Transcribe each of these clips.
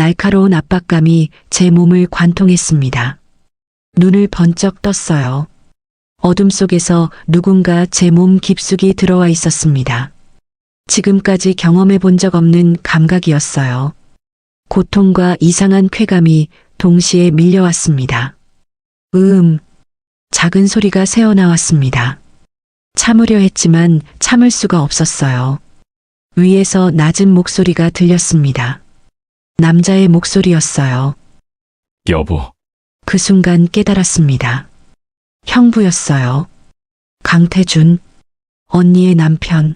날카로운 압박감이 제 몸을 관통했습니다. 눈을 번쩍 떴어요. 어둠 속에서 누군가 제 몸 깊숙이 들어와 있었습니다. 지금까지 경험해 본 적 없는 감각이었어요. 고통과 이상한 쾌감이 동시에 밀려왔습니다. 작은 소리가 새어나왔습니다. 참으려 했지만 참을 수가 없었어요. 위에서 낮은 목소리가 들렸습니다. 남자의 목소리였어요. 여보, 그 순간 깨달았습니다. 형부였어요. 강태준, 언니의 남편.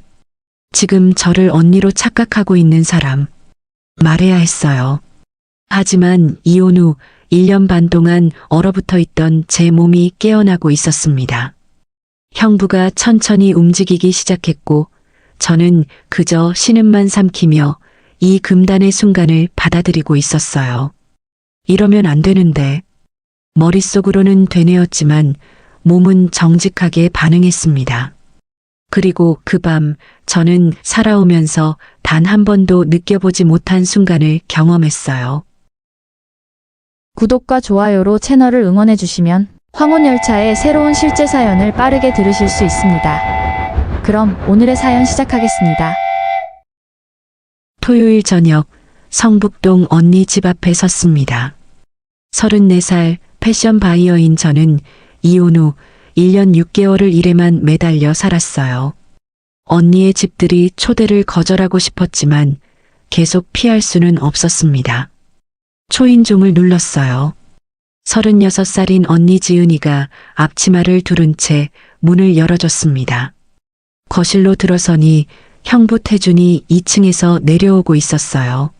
지금 저를 언니로 착각하고 있는 사람. 말해야 했어요. 하지만 이혼 후 1년 반 동안 얼어붙어 있던 제 몸이 깨어나고 있었습니다. 형부가 천천히 움직이기 시작했고 저는 그저 신음만 삼키며 이 금단의 순간을 받아들이고 있었어요. 이러면 안 되는데. 머릿속으로는 되뇌었지만 몸은 정직하게 반응했습니다. 그리고 그 밤 저는 살아오면서 단 한 번도 느껴보지 못한 순간을 경험했어요. 구독과 좋아요로 채널을 응원해 주시면 황혼열차의 새로운 실제 사연을 빠르게 들으실 수 있습니다. 그럼 오늘의 사연 시작하겠습니다. 토요일 저녁 성북동 언니 집 앞에 섰습니다. 34살 패션 바이어인 저는 이혼 후 1년 6개월을 일에만 매달려 살았어요. 언니의 집들이 초대를 거절하고 싶었지만 계속 피할 수는 없었습니다. 초인종을 눌렀어요. 36살인 언니 지은이가 앞치마를 두른 채 문을 열어줬습니다. 거실로 들어서니 형부 태준이 2층에서 내려오고 있었어요.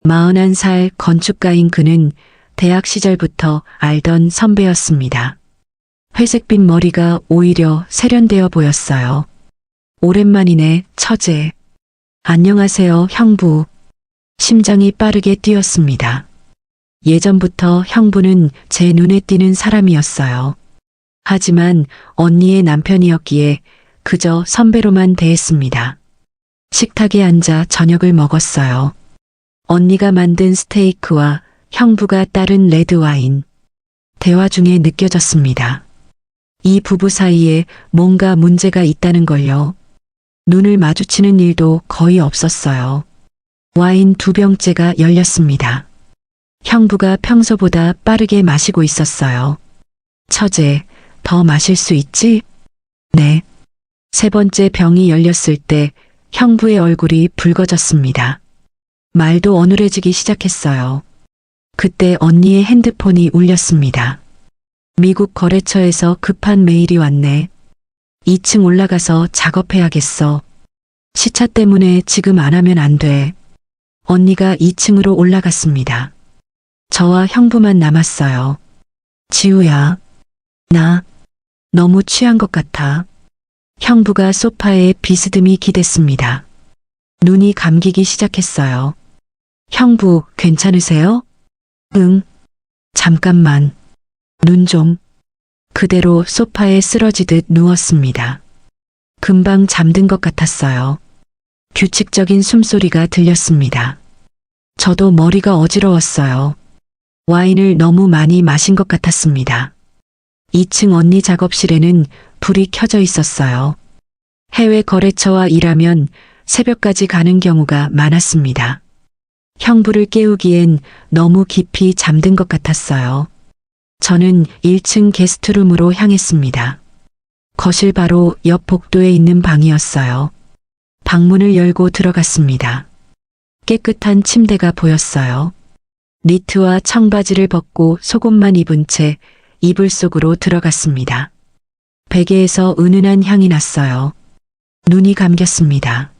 41살 건축가인 그는 대학 시절부터 알던 선배였습니다. 회색빛 머리가 오히려 세련되어 보였어요. 오랜만이네, 처제. 안녕하세요, 형부. 심장이 빠르게 뛰었습니다. 예전부터 형부는 제 눈에 띄는 사람이었어요. 하지만 언니의 남편이었기에 그저 선배로만 대했습니다. 식탁에 앉아 저녁을 먹었어요. 언니가 만든 스테이크와 형부가 따른 레드와인. 대화 중에 느껴졌습니다. 이 부부 사이에 뭔가 문제가 있다는 걸요. 눈을 마주치는 일도 거의 없었어요. 와인 2병째가 열렸습니다. 형부가 평소보다 빠르게 마시고 있었어요. 처제, 더 마실 수 있지? 네. 3번째 병이 열렸을 때 형부의 얼굴이 붉어졌습니다. 말도 어눌해지기 시작했어요. 그때 언니의 핸드폰이 울렸습니다. 미국 거래처에서 급한 메일이 왔네. 2층 올라가서 작업해야겠어. 시차 때문에 지금 안 하면 안 돼. 언니가 2층으로 올라갔습니다. 저와 형부만 남았어요. 지우야, 나 너무 취한 것 같아. 형부가 소파에 비스듬히 기댔습니다. 눈이 감기기 시작했어요. 형부, 괜찮으세요? 응. 잠깐만. 눈 좀. 그대로 소파에 쓰러지듯 누웠습니다. 금방 잠든 것 같았어요. 규칙적인 숨소리가 들렸습니다. 저도 머리가 어지러웠어요. 와인을 너무 많이 마신 것 같았습니다. 2층 언니 작업실에는 불이 켜져 있었어요. 해외 거래처와 일하면 새벽까지 가는 경우가 많았습니다. 형부를 깨우기엔 너무 깊이 잠든 것 같았어요. 저는 1층 게스트룸으로 향했습니다. 거실 바로 옆 복도에 있는 방이었어요. 방문을 열고 들어갔습니다. 깨끗한 침대가 보였어요. 니트와 청바지를 벗고 속옷만 입은 채 이불 속으로 들어갔습니다. 베개에서 은은한 향이 났어요. 눈이 감겼습니다.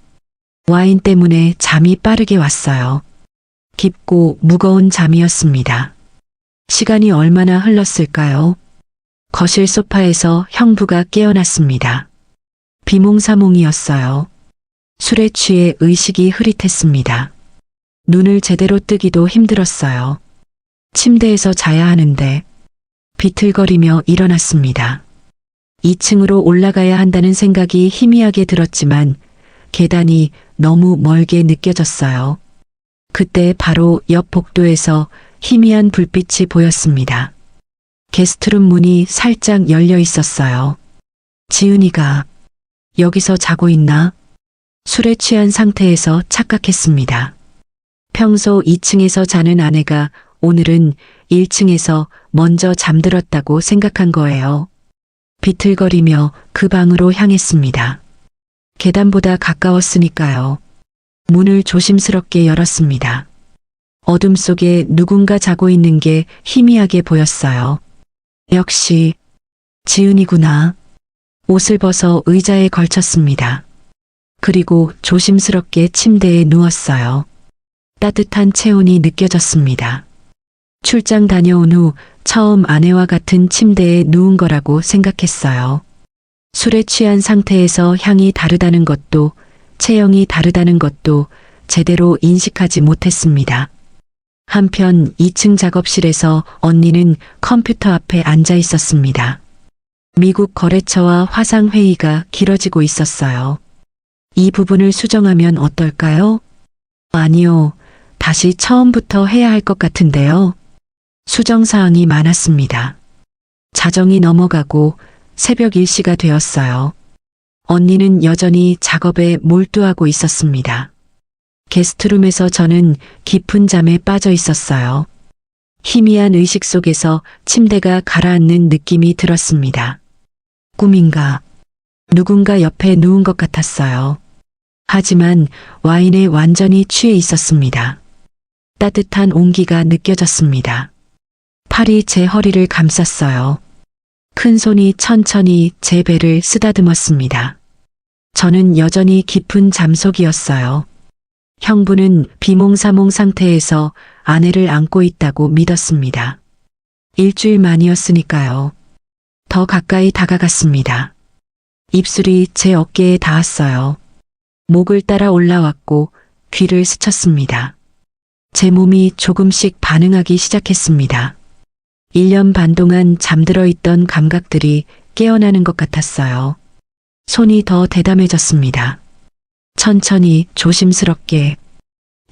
와인 때문에 잠이 빠르게 왔어요. 깊고 무거운 잠이었습니다. 시간이 얼마나 흘렀을까요? 거실 소파에서 형부가 깨어났습니다. 비몽사몽이었어요. 술에 취해 의식이 흐릿했습니다. 눈을 제대로 뜨기도 힘들었어요. 침대에서 자야 하는데 비틀거리며 일어났습니다. 2층으로 올라가야 한다는 생각이 희미하게 들었지만 계단이 너무 멀게 느껴졌어요. 그때 바로 옆 복도에서 희미한 불빛이 보였습니다. 게스트룸 문이 살짝 열려 있었어요. 지은이가 여기서 자고 있나? 술에 취한 상태에서 착각했습니다. 평소 2층에서 자는 아내가 오늘은 1층에서 먼저 잠들었다고 생각한 거예요. 비틀거리며 그 방으로 향했습니다. 계단보다 가까웠으니까요. 문을 조심스럽게 열었습니다. 어둠 속에 누군가 자고 있는 게 희미하게 보였어요. 역시 지은이구나. 옷을 벗어 의자에 걸쳤습니다. 그리고 조심스럽게 침대에 누웠어요. 따뜻한 체온이 느껴졌습니다. 출장 다녀온 후 처음 아내와 같은 침대에 누운 거라고 생각했어요. 술에 취한 상태에서 향이 다르다는 것도 체형이 다르다는 것도 제대로 인식하지 못했습니다. 한편 2층 작업실에서 언니는 컴퓨터 앞에 앉아 있었습니다. 미국 거래처와 화상 회의가 길어지고 있었어요. 이 부분을 수정하면 어떨까요? 아니요. 다시 처음부터 해야 할 것 같은데요. 수정사항이 많았습니다. 자정이 넘어가고 새벽 1시가 되었어요. 언니는 여전히 작업에 몰두하고 있었습니다. 게스트룸에서 저는 깊은 잠에 빠져 있었어요. 희미한 의식 속에서 침대가 가라앉는 느낌이 들었습니다. 꿈인가? 누군가 옆에 누운 것 같았어요. 하지만 와인에 완전히 취해 있었습니다. 따뜻한 온기가 느껴졌습니다. 팔이 제 허리를 감쌌어요. 큰 손이 천천히 제 배를 쓰다듬었습니다. 저는 여전히 깊은 잠속이었어요. 형부는 비몽사몽 상태에서 아내를 안고 있다고 믿었습니다. 일주일 만이었으니까요. 더 가까이 다가갔습니다. 입술이 제 어깨에 닿았어요. 목을 따라 올라왔고 귀를 스쳤습니다. 제 몸이 조금씩 반응하기 시작했습니다. 1년 반 동안 잠들어 있던 감각들이 깨어나는 것 같았어요. 손이 더 대담해졌습니다. 천천히 조심스럽게.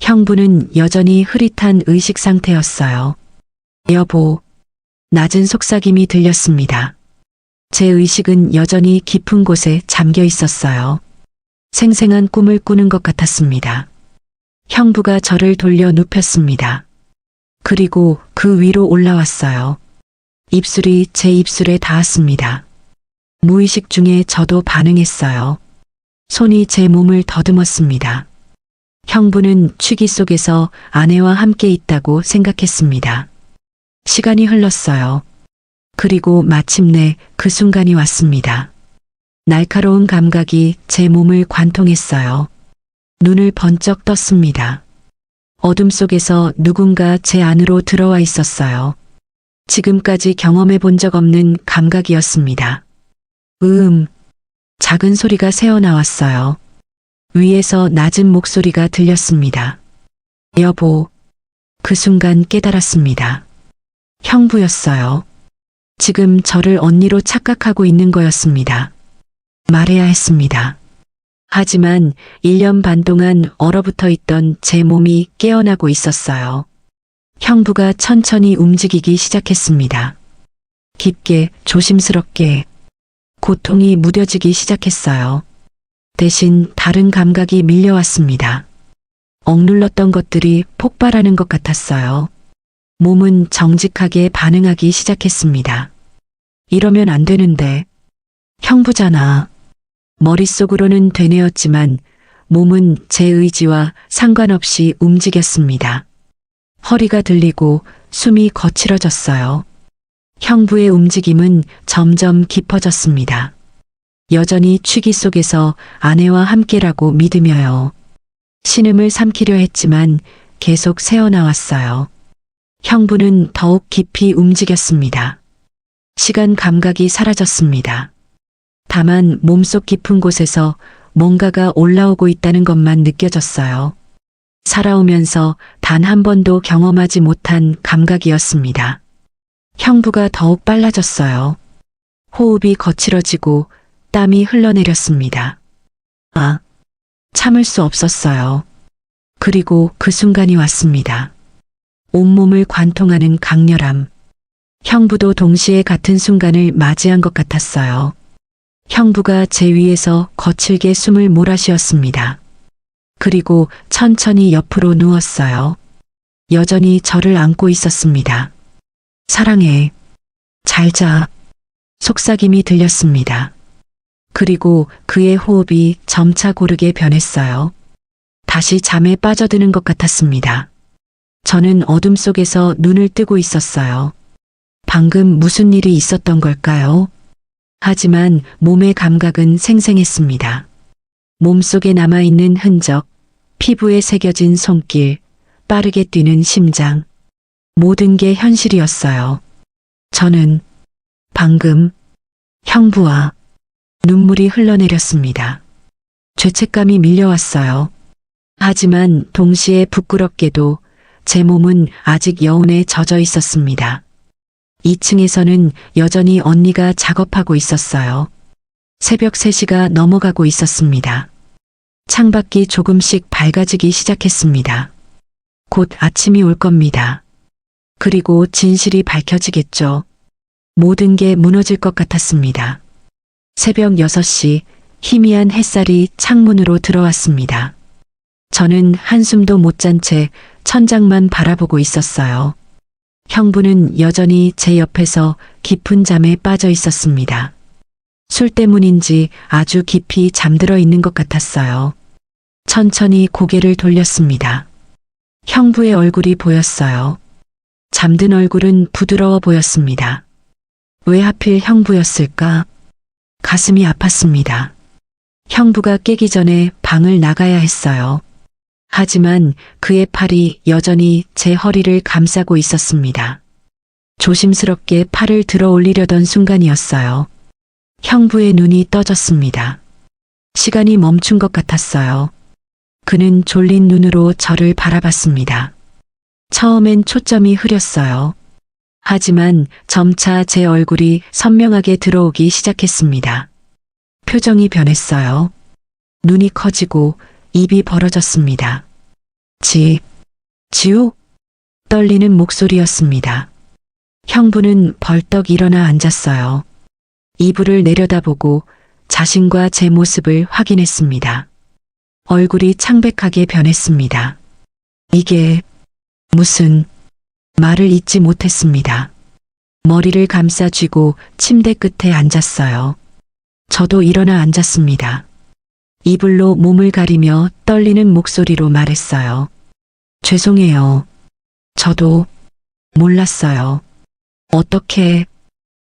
형부는 여전히 흐릿한 의식 상태였어요. 여보. 낮은 속삭임이 들렸습니다. 제 의식은 여전히 깊은 곳에 잠겨 있었어요. 생생한 꿈을 꾸는 것 같았습니다. 형부가 저를 돌려 눕혔습니다. 그리고 그 위로 올라왔어요. 입술이 제 입술에 닿았습니다. 무의식 중에 저도 반응했어요. 손이 제 몸을 더듬었습니다. 형부는 취기 속에서 아내와 함께 있다고 생각했습니다. 시간이 흘렀어요. 그리고 마침내 그 순간이 왔습니다. 날카로운 감각이 제 몸을 관통했어요. 눈을 번쩍 떴습니다. 어둠 속에서 누군가 제 안으로 들어와 있었어요. 지금까지 경험해 본 적 없는 감각이었습니다. 작은 소리가 새어나왔어요. 위에서 낮은 목소리가 들렸습니다. 여보. 그 순간 깨달았습니다. 형부였어요. 지금 저를 언니로 착각하고 있는 거였습니다. 말해야 했습니다. 하지만 1년 반 동안 얼어붙어 있던 제 몸이 깨어나고 있었어요. 형부가 천천히 움직이기 시작했습니다. 깊게, 조심스럽게. 고통이 무뎌지기 시작했어요. 대신 다른 감각이 밀려왔습니다. 억눌렀던 것들이 폭발하는 것 같았어요. 몸은 정직하게 반응하기 시작했습니다. 이러면 안 되는데. 형부잖아. 머릿속으로는 되뇌었지만 몸은 제 의지와 상관없이 움직였습니다. 허리가 들리고 숨이 거칠어졌어요. 형부의 움직임은 점점 깊어졌습니다. 여전히 취기 속에서 아내와 함께라고 믿으며요. 신음을 삼키려 했지만 계속 새어나왔어요. 형부는 더욱 깊이 움직였습니다. 시간 감각이 사라졌습니다. 다만 몸속 깊은 곳에서 뭔가가 올라오고 있다는 것만 느껴졌어요. 살아오면서 단 한 번도 경험하지 못한 감각이었습니다. 형부가 더욱 빨라졌어요. 호흡이 거칠어지고 땀이 흘러내렸습니다. 참을 수 없었어요. 그리고 그 순간이 왔습니다. 온몸을 관통하는 강렬함. 형부도 동시에 같은 순간을 맞이한 것 같았어요. 형부가 제 위에서 거칠게 숨을 몰아쉬었습니다. 그리고 천천히 옆으로 누웠어요. 여전히 저를 안고 있었습니다. 사랑해. 잘 자. 속삭임이 들렸습니다. 그리고 그의 호흡이 점차 고르게 변했어요. 다시 잠에 빠져드는 것 같았습니다. 저는 어둠 속에서 눈을 뜨고 있었어요. 방금 무슨 일이 있었던 걸까요? 하지만 몸의 감각은 생생했습니다. 몸속에 남아있는 흔적, 피부에 새겨진 손길, 빠르게 뛰는 심장. 모든 게 현실이었어요. 저는 방금 형부와 눈물이 흘러내렸습니다. 죄책감이 밀려왔어요. 하지만 동시에 부끄럽게도 제 몸은 아직 여운에 젖어 있었습니다. 2층에서는 여전히 언니가 작업하고 있었어요. 새벽 3시가 넘어가고 있었습니다. 창밖이 조금씩 밝아지기 시작했습니다. 곧 아침이 올 겁니다. 그리고 진실이 밝혀지겠죠. 모든 게 무너질 것 같았습니다. 새벽 6시 희미한 햇살이 창문으로 들어왔습니다. 저는 한숨도 못 잔 채 천장만 바라보고 있었어요. 형부는 여전히 제 옆에서 깊은 잠에 빠져 있었습니다. 술 때문인지 아주 깊이 잠들어 있는 것 같았어요. 천천히 고개를 돌렸습니다. 형부의 얼굴이 보였어요. 잠든 얼굴은 부드러워 보였습니다. 왜 하필 형부였을까? 가슴이 아팠습니다. 형부가 깨기 전에 방을 나가야 했어요. 하지만 그의 팔이 여전히 제 허리를 감싸고 있었습니다. 조심스럽게 팔을 들어 올리려던 순간이었어요. 형부의 눈이 떠졌습니다. 시간이 멈춘 것 같았어요. 그는 졸린 눈으로 저를 바라봤습니다. 처음엔 초점이 흐렸어요. 하지만 점차 제 얼굴이 선명하게 들어오기 시작했습니다. 표정이 변했어요. 눈이 커지고 입이 벌어졌습니다. 지우? 떨리는 목소리였습니다. 형부는 벌떡 일어나 앉았어요. 이불을 내려다보고 자신과 제 모습을 확인했습니다. 얼굴이 창백하게 변했습니다. 이게 무슨... 말을 잇지 못했습니다. 머리를 감싸 쥐고 침대 끝에 앉았어요. 저도 일어나 앉았습니다. 이불로 몸을 가리며 떨리는 목소리로 말했어요. 죄송해요. 저도 몰랐어요. 어떻게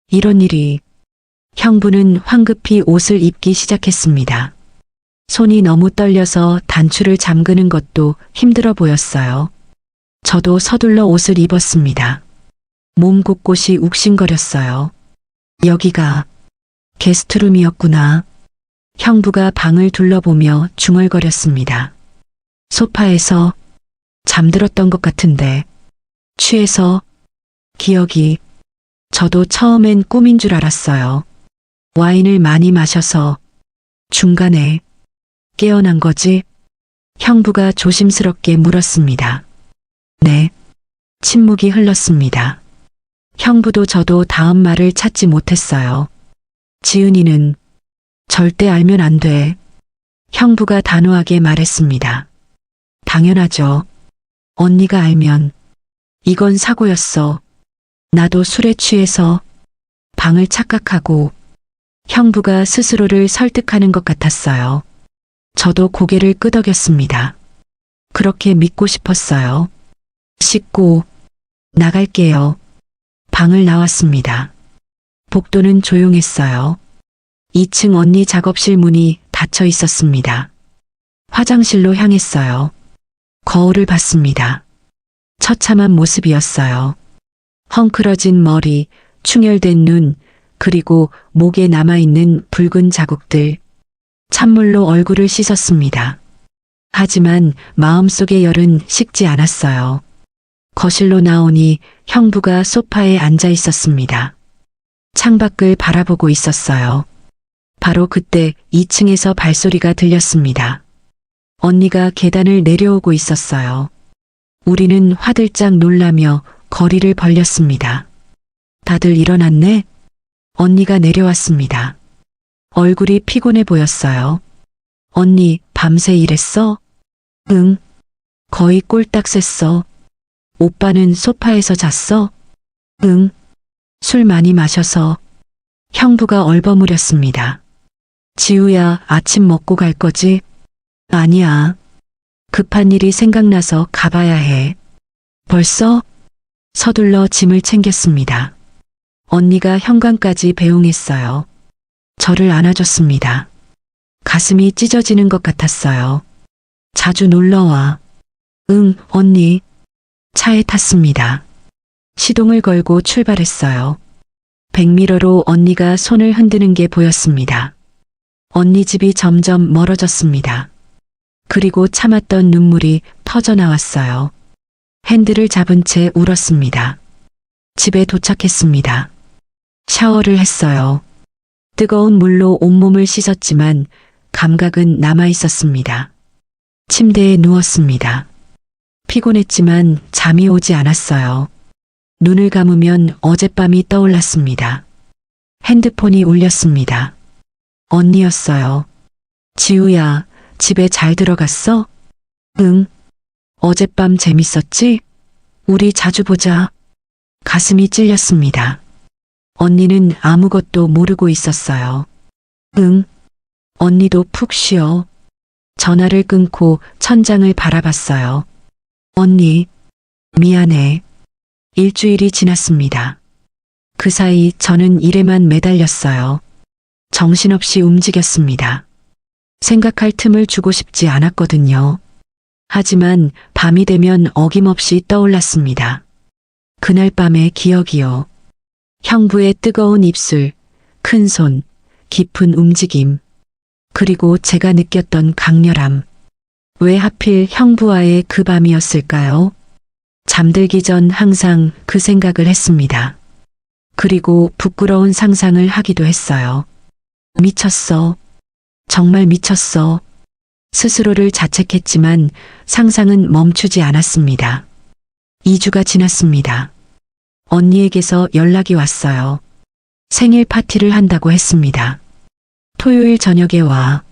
이런 일이... 형부는 황급히 옷을 입기 시작했습니다. 손이 너무 떨려서 단추를 잠그는 것도 힘들어 보였어요. 저도 서둘러 옷을 입었습니다. 몸 곳곳이 욱신거렸어요. 여기가 게스트룸이었구나. 형부가 방을 둘러보며 중얼거렸습니다. 소파에서 잠들었던 것 같은데 취해서 기억이... 저도 처음엔 꿈인 줄 알았어요. 와인을 많이 마셔서 중간에 깨어난 거지? 형부가 조심스럽게 물었습니다. 네. 침묵이 흘렀습니다. 형부도 저도 다음 말을 찾지 못했어요. 지은이는 절대 알면 안 돼. 형부가 단호하게 말했습니다. 당연하죠. 언니가 알면 이건 사고였어. 나도 술에 취해서 방을 착각하고. 형부가 스스로를 설득하는 것 같았어요. 저도 고개를 끄덕였습니다. 그렇게 믿고 싶었어요. 씻고 나갈게요. 방을 나왔습니다. 복도는 조용했어요. 2층 언니 작업실 문이 닫혀 있었습니다. 화장실로 향했어요. 거울을 봤습니다. 처참한 모습이었어요. 헝클어진 머리, 충혈된 눈, 그리고 목에 남아있는 붉은 자국들. 찬물로 얼굴을 씻었습니다. 하지만 마음속의 열은 식지 않았어요. 거실로 나오니 형부가 소파에 앉아 있었습니다. 창밖을 바라보고 있었어요. 바로 그때 2층에서 발소리가 들렸습니다. 언니가 계단을 내려오고 있었어요. 우리는 화들짝 놀라며 거리를 벌렸습니다. 다들 일어났네? 언니가 내려왔습니다. 얼굴이 피곤해 보였어요. 언니, 밤새 일했어? 응. 거의 꼴딱 샜어. 오빠는 소파에서 잤어? 응. 술 많이 마셔서. 형부가 얼버무렸습니다. 지우야, 아침 먹고 갈 거지? 아니야. 급한 일이 생각나서 가봐야 해. 벌써? 서둘러 짐을 챙겼습니다. 언니가 현관까지 배웅했어요. 저를 안아줬습니다. 가슴이 찢어지는 것 같았어요. 자주 놀러와. 응, 언니. 차에 탔습니다. 시동을 걸고 출발했어요. 백미러로 언니가 손을 흔드는 게 보였습니다. 언니 집이 점점 멀어졌습니다. 그리고 참았던 눈물이 터져 나왔어요. 핸들을 잡은 채 울었습니다. 집에 도착했습니다. 샤워를 했어요. 뜨거운 물로 온몸을 씻었지만 감각은 남아 있었습니다. 침대에 누웠습니다. 피곤했지만 잠이 오지 않았어요. 눈을 감으면 어젯밤이 떠올랐습니다. 핸드폰이 울렸습니다. 언니였어요. 지우야, 집에 잘 들어갔어? 응. 어젯밤 재밌었지? 우리 자주 보자. 가슴이 찔렸습니다. 언니는 아무것도 모르고 있었어요. 응. 언니도 푹 쉬어. 전화를 끊고 천장을 바라봤어요. 언니, 미안해. 일주일이 지났습니다. 그 사이 저는 일에만 매달렸어요. 정신없이 움직였습니다. 생각할 틈을 주고 싶지 않았거든요. 하지만 밤이 되면 어김없이 떠올랐습니다. 그날 밤의 기억이요. 형부의 뜨거운 입술, 큰 손, 깊은 움직임, 그리고 제가 느꼈던 강렬함. 왜 하필 형부와의 그 밤이었을까요? 잠들기 전 항상 그 생각을 했습니다. 그리고 부끄러운 상상을 하기도 했어요. 미쳤어. 정말 미쳤어. 스스로를 자책했지만 상상은 멈추지 않았습니다. 2주가 지났습니다. 언니에게서 연락이 왔어요. 생일 파티를 한다고 했습니다. 토요일 저녁에 와.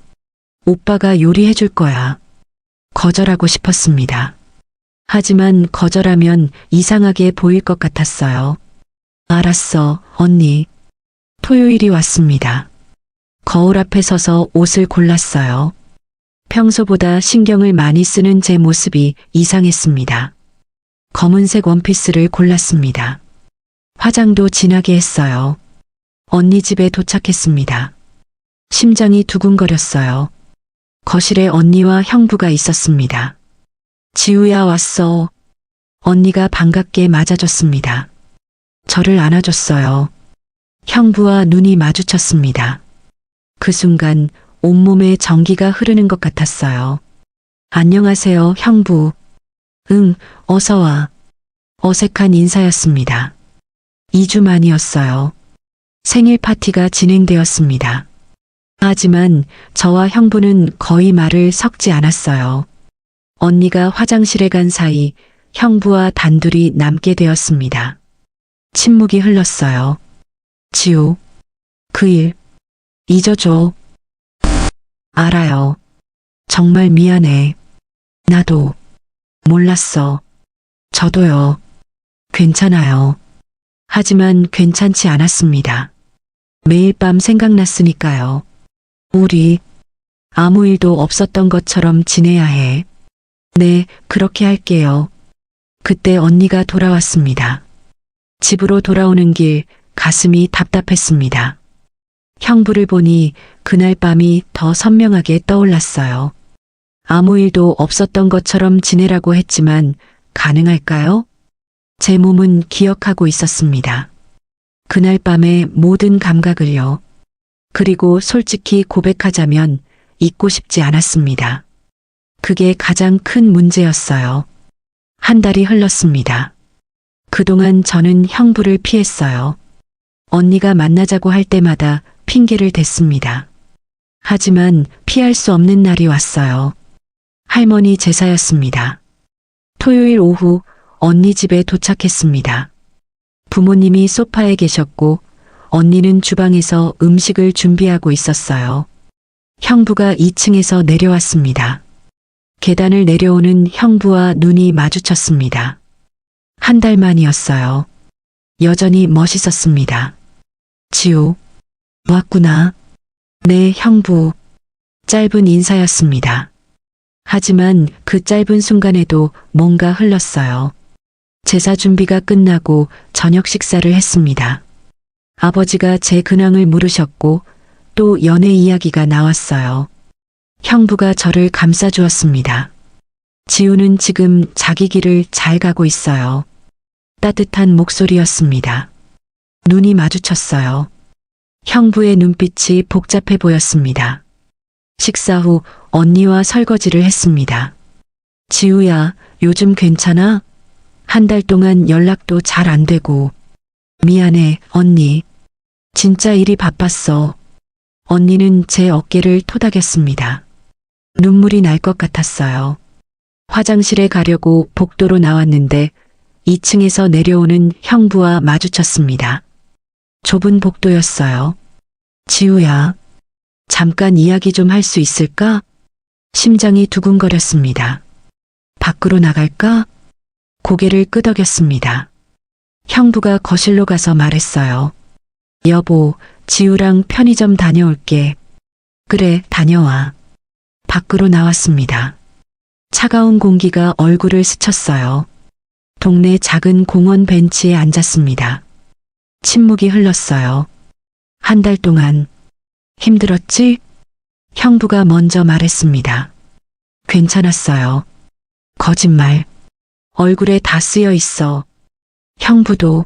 오빠가 요리해 줄 거야. 거절하고 싶었습니다. 하지만 거절하면 이상하게 보일 것 같았어요. 알았어, 언니. 토요일이 왔습니다. 거울 앞에 서서 옷을 골랐어요. 평소보다 신경을 많이 쓰는 제 모습이 이상했습니다. 검은색 원피스를 골랐습니다. 화장도 진하게 했어요. 언니 집에 도착했습니다. 심장이 두근거렸어요. 거실에 언니와 형부가 있었습니다. 지우야 왔어. 언니가 반갑게 맞아줬습니다. 저를 안아줬어요. 형부와 눈이 마주쳤습니다. 그 순간 온몸에 전기가 흐르는 것 같았어요. 안녕하세요, 형부. 응, 어서 와. 어색한 인사였습니다. 2주 만이었어요. 생일 파티가 진행되었습니다. 하지만 저와 형부는 거의 말을 섞지 않았어요. 언니가 화장실에 간 사이 형부와 단둘이 남게 되었습니다. 침묵이 흘렀어요. 지우, 그 일 잊어줘. 알아요. 정말 미안해. 나도 몰랐어. 저도요. 괜찮아요. 하지만 괜찮지 않았습니다. 매일 밤 생각났으니까요. 우리 아무 일도 없었던 것처럼 지내야 해. 네, 그렇게 할게요. 그때 언니가 돌아왔습니다. 집으로 돌아오는 길 가슴이 답답했습니다. 형부를 보니 그날 밤이 더 선명하게 떠올랐어요. 아무 일도 없었던 것처럼 지내라고 했지만 가능할까요? 제 몸은 기억하고 있었습니다. 그날 밤의 모든 감각을요. 그리고 솔직히 고백하자면 잊고 싶지 않았습니다. 그게 가장 큰 문제였어요. 한 달이 흘렀습니다. 그동안 저는 형부를 피했어요. 언니가 만나자고 할 때마다 핑계를 댔습니다. 하지만 피할 수 없는 날이 왔어요. 할머니 제사였습니다. 토요일 오후 언니 집에 도착했습니다. 부모님이 소파에 계셨고 언니는 주방에서 음식을 준비하고 있었어요. 형부가 2층에서 내려왔습니다. 계단을 내려오는 형부와 눈이 마주쳤습니다. 한 달 만이었어요. 여전히 멋있었습니다. 지우, 왔구나. 네, 형부. 짧은 인사였습니다. 하지만 그 짧은 순간에도 뭔가 흘렀어요. 제사 준비가 끝나고 저녁 식사를 했습니다. 아버지가 제 근황을 물으셨고 또 연애 이야기가 나왔어요. 형부가 저를 감싸주었습니다. 지우는 지금 자기 길을 잘 가고 있어요. 따뜻한 목소리였습니다. 눈이 마주쳤어요. 형부의 눈빛이 복잡해 보였습니다. 식사 후 언니와 설거지를 했습니다. 지우야, 요즘 괜찮아? 한 달 동안 연락도 잘 안 되고. 미안해, 언니. 진짜 일이 바빴어. 언니는 제 어깨를 토닥였습니다. 눈물이 날 것 같았어요. 화장실에 가려고 복도로 나왔는데 2층에서 내려오는 형부와 마주쳤습니다. 좁은 복도였어요. 지우야, 잠깐 이야기 좀 할 수 있을까? 심장이 두근거렸습니다. 밖으로 나갈까? 고개를 끄덕였습니다. 형부가 거실로 가서 말했어요. 여보, 지우랑 편의점 다녀올게. 그래, 다녀와. 밖으로 나왔습니다. 차가운 공기가 얼굴을 스쳤어요. 동네 작은 공원 벤치에 앉았습니다. 침묵이 흘렀어요. 한 달 동안 힘들었지? 형부가 먼저 말했습니다. 괜찮았어요. 거짓말. 얼굴에 다 쓰여 있어. 형부도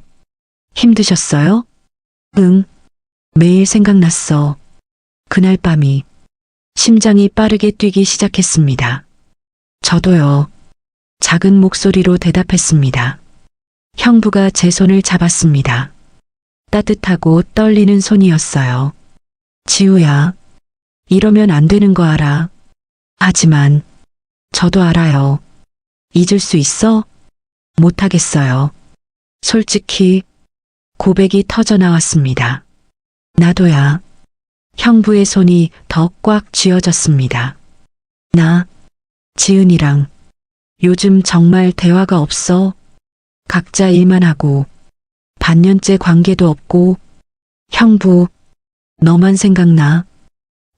힘드셨어요? 응. 매일 생각났어. 그날 밤이. 심장이 빠르게 뛰기 시작했습니다. 저도요. 작은 목소리로 대답했습니다. 형부가 제 손을 잡았습니다. 따뜻하고 떨리는 손이었어요. 지우야, 이러면 안 되는 거 알아. 하지만 저도 알아요. 잊을 수 있어? 못하겠어요. 솔직히 고백이 터져 나왔습니다. 나도야. 형부의 손이 더 꽉 쥐어졌습니다. 나, 지은이랑 요즘 정말 대화가 없어. 각자 일만 하고 반년째 관계도 없고. 형부, 너만 생각나.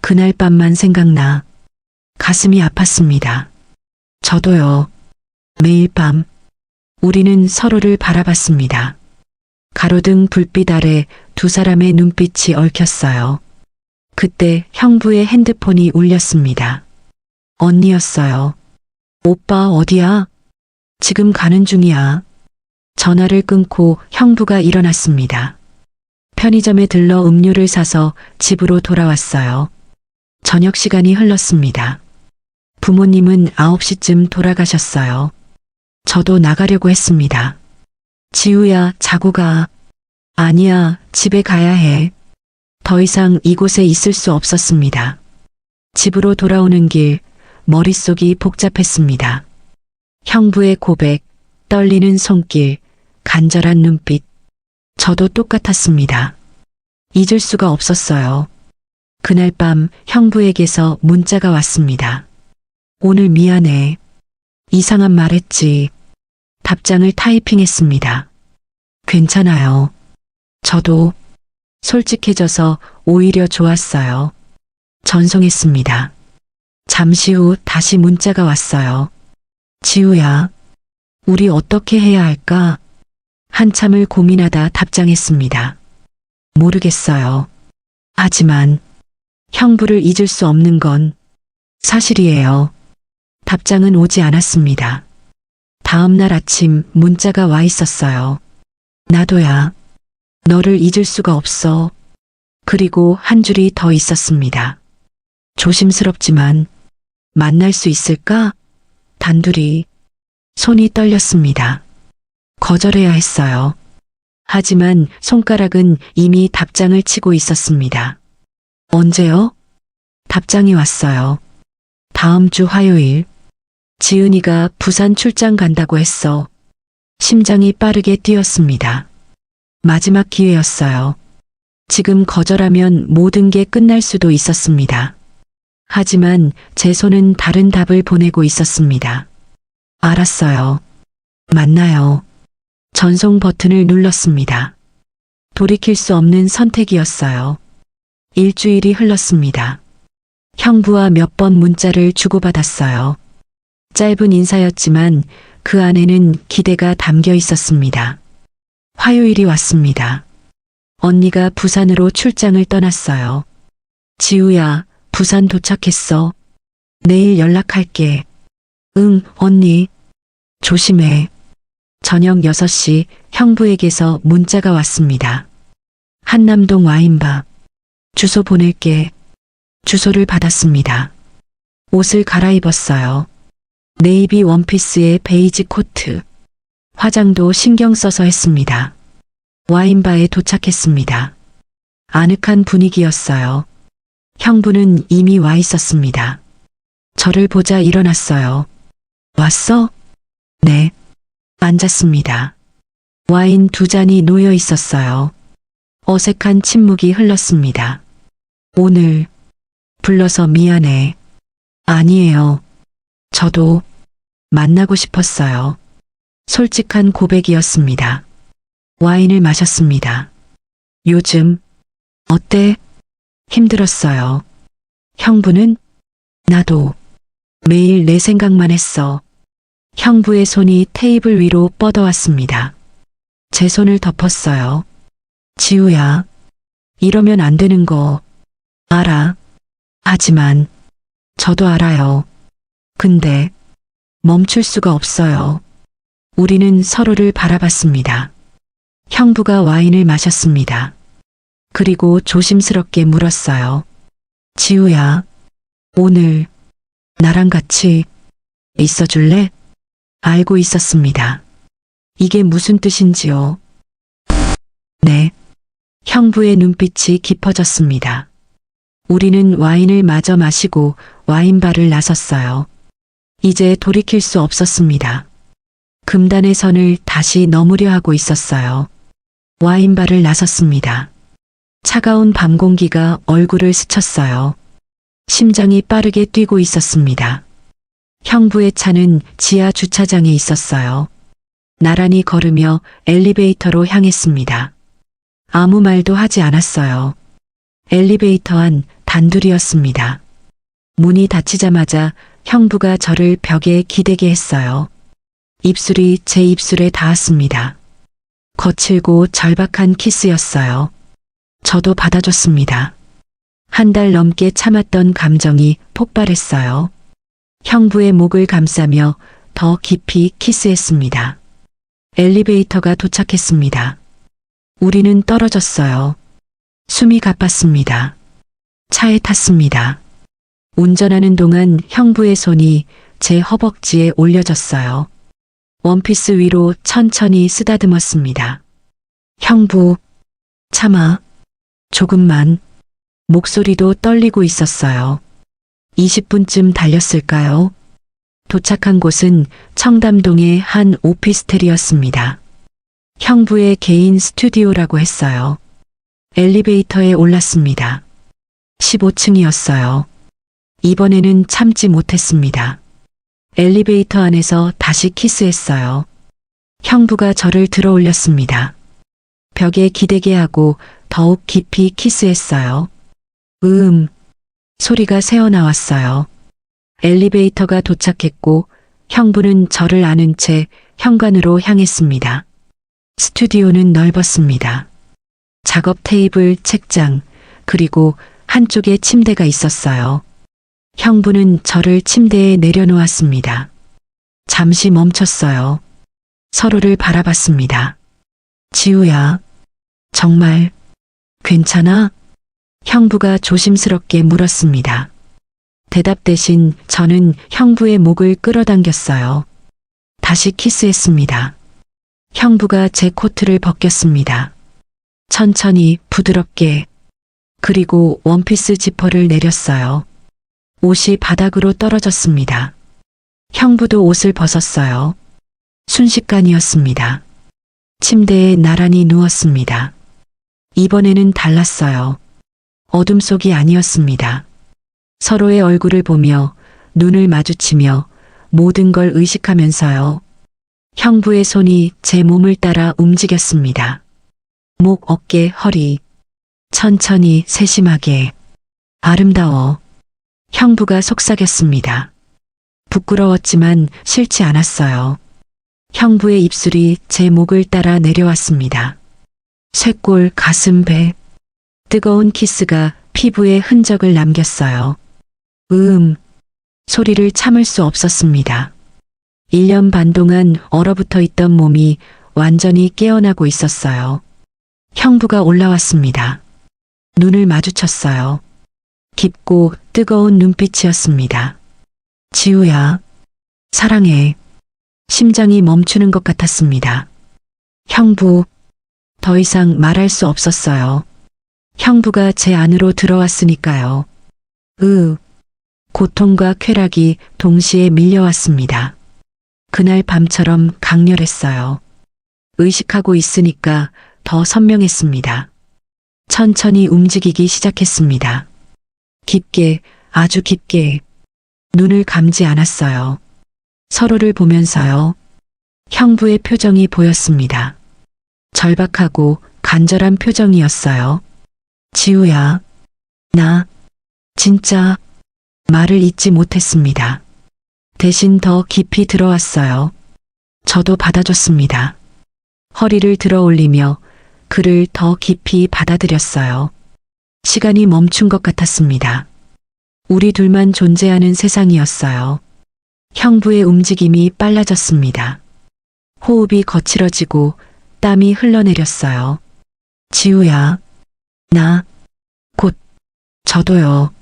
그날 밤만 생각나. 가슴이 아팠습니다. 저도요. 매일 밤 우리는 서로를 바라봤습니다. 가로등 불빛 아래 두 사람의 눈빛이 얽혔어요. 그때 형부의 핸드폰이 울렸습니다. 언니였어요. 오빠 어디야? 지금 가는 중이야. 전화를 끊고 형부가 일어났습니다. 편의점에 들러 음료를 사서 집으로 돌아왔어요. 저녁 시간이 흘렀습니다. 부모님은 9시쯤 돌아가셨어요. 저도 나가려고 했습니다. 지우야, 자고 가. 아니야, 집에 가야 해. 더 이상 이곳에 있을 수 없었습니다. 집으로 돌아오는 길, 머릿속이 복잡했습니다. 형부의 고백, 떨리는 손길, 간절한 눈빛. 저도 똑같았습니다. 잊을 수가 없었어요. 그날 밤 형부에게서 문자가 왔습니다. 오늘 미안해. 이상한 말 했지. 답장을 타이핑했습니다. 괜찮아요. 저도 솔직해져서 오히려 좋았어요. 전송했습니다. 잠시 후 다시 문자가 왔어요. 지우야, 우리 어떻게 해야 할까? 한참을 고민하다 답장했습니다. 모르겠어요. 하지만 형부를 잊을 수 없는 건 사실이에요. 답장은 오지 않았습니다. 다음 날 아침 문자가 와 있었어요. 나도야. 너를 잊을 수가 없어. 그리고 한 줄이 더 있었습니다. 조심스럽지만 만날 수 있을까? 단둘이. 손이 떨렸습니다. 거절해야 했어요. 하지만 손가락은 이미 답장을 치고 있었습니다. 언제요? 답장이 왔어요. 다음 주 화요일. 지은이가 부산 출장 간다고 했어. 심장이 빠르게 뛰었습니다. 마지막 기회였어요. 지금 거절하면 모든 게 끝날 수도 있었습니다. 하지만 제 손은 다른 답을 보내고 있었습니다. 알았어요. 만나요. 전송 버튼을 눌렀습니다. 돌이킬 수 없는 선택이었어요. 일주일이 흘렀습니다. 형부와 몇 번 문자를 주고받았어요. 짧은 인사였지만 그 안에는 기대가 담겨 있었습니다. 화요일이 왔습니다. 언니가 부산으로 출장을 떠났어요. 지우야, 부산 도착했어. 내일 연락할게. 응, 언니. 조심해. 저녁 6시 형부에게서 문자가 왔습니다. 한남동 와인바. 주소 보낼게. 주소를 받았습니다. 옷을 갈아입었어요. 네이비 원피스에 베이지 코트. 화장도 신경 써서 했습니다. 와인바에 도착했습니다. 아늑한 분위기였어요. 형부는 이미 와 있었습니다. 저를 보자 일어났어요. 왔어? 네. 앉았습니다. 와인 2잔이 놓여 있었어요. 어색한 침묵이 흘렀습니다. 오늘 불러서 미안해. 아니에요. 저도 만나고 싶었어요. 솔직한 고백이었습니다. 와인을 마셨습니다. 요즘 어때? 힘들었어요. 형부는? 나도 매일 내 생각만 했어. 형부의 손이 테이블 위로 뻗어왔습니다. 제 손을 덮었어요. 지우야, 이러면 안 되는 거 알아. 하지만 저도 알아요. 근데 멈출 수가 없어요. 우리는 서로를 바라봤습니다. 형부가 와인을 마셨습니다. 그리고 조심스럽게 물었어요. 지우야, 오늘 나랑 같이 있어줄래? 알고 있었습니다. 이게 무슨 뜻인지요? 네. 형부의 눈빛이 깊어졌습니다. 우리는 와인을 마저 마시고 와인바를 나섰어요. 이제 돌이킬 수 없었습니다. 금단의 선을 다시 넘으려 하고 있었어요. 와인바를 나섰습니다. 차가운 밤 공기가 얼굴을 스쳤어요. 심장이 빠르게 뛰고 있었습니다. 형부의 차는 지하 주차장에 있었어요. 나란히 걸으며 엘리베이터로 향했습니다. 아무 말도 하지 않았어요. 엘리베이터 안 단둘이었습니다. 문이 닫히자마자 형부가 저를 벽에 기대게 했어요. 입술이 제 입술에 닿았습니다. 거칠고 절박한 키스였어요. 저도 받아줬습니다. 1달 넘게 참았던 감정이 폭발했어요. 형부의 목을 감싸며 더 깊이 키스했습니다. 엘리베이터가 도착했습니다. 우리는 떨어졌어요. 숨이 가빴습니다. 차에 탔습니다. 운전하는 동안 형부의 손이 제 허벅지에 올려졌어요. 원피스 위로 천천히 쓰다듬었습니다. 형부, 참아. 조금만. 목소리도 떨리고 있었어요. 20분쯤 달렸을까요? 도착한 곳은 청담동의 한 오피스텔이었습니다. 형부의 개인 스튜디오라고 했어요. 엘리베이터에 올랐습니다. 15층이었어요. 이번에는 참지 못했습니다. 엘리베이터 안에서 다시 키스했어요. 형부가 저를 들어 올렸습니다. 벽에 기대게 하고 더욱 깊이 키스했어요. 소리가 새어나왔어요. 엘리베이터가 도착했고 형부는 저를 안은 채 현관으로 향했습니다. 스튜디오는 넓었습니다. 작업 테이블, 책장, 그리고 한쪽에 침대가 있었어요. 형부는 저를 침대에 내려놓았습니다. 잠시 멈췄어요. 서로를 바라봤습니다. 지우야, 정말 괜찮아? 형부가 조심스럽게 물었습니다. 대답 대신 저는 형부의 목을 끌어당겼어요. 다시 키스했습니다. 형부가 제 코트를 벗겼습니다. 천천히 부드럽게. 그리고 원피스 지퍼를 내렸어요. 옷이 바닥으로 떨어졌습니다. 형부도 옷을 벗었어요. 순식간이었습니다. 침대에 나란히 누웠습니다. 이번에는 달랐어요. 어둠 속이 아니었습니다. 서로의 얼굴을 보며 눈을 마주치며 모든 걸 의식하면서요. 형부의 손이 제 몸을 따라 움직였습니다. 목, 어깨, 허리. 천천히, 세심하게. 아름다워. 형부가 속삭였습니다. 부끄러웠지만 싫지 않았어요. 형부의 입술이 제 목을 따라 내려왔습니다. 쇄골, 가슴, 배. 뜨거운 키스가 피부에 흔적을 남겼어요. 소리를 참을 수 없었습니다. 1년 반 동안 얼어붙어 있던 몸이 완전히 깨어나고 있었어요. 형부가 올라왔습니다. 눈을 마주쳤어요. 깊고 뜨거운 눈빛이었습니다. 지우야, 사랑해. 심장이 멈추는 것 같았습니다. 형부, 더 이상 말할 수 없었어요. 형부가 제 안으로 들어왔으니까요. 고통과 쾌락이 동시에 밀려왔습니다. 그날 밤처럼 강렬했어요. 의식하고 있으니까 더 선명했습니다. 천천히 움직이기 시작했습니다. 깊게, 아주 깊게. 눈을 감지 않았어요. 서로를 보면서요. 형부의 표정이 보였습니다. 절박하고 간절한 표정이었어요. 지우야, 나 진짜 말을 잇지 못했습니다. 대신 더 깊이 들어왔어요. 저도 받아줬습니다. 허리를 들어 올리며 그를 더 깊이 받아들였어요. 시간이 멈춘 것 같았습니다. 우리 둘만 존재하는 세상이었어요. 형부의 움직임이 빨라졌습니다. 호흡이 거칠어지고 땀이 흘러내렸어요. 지우야, 나, 곧, 저도요.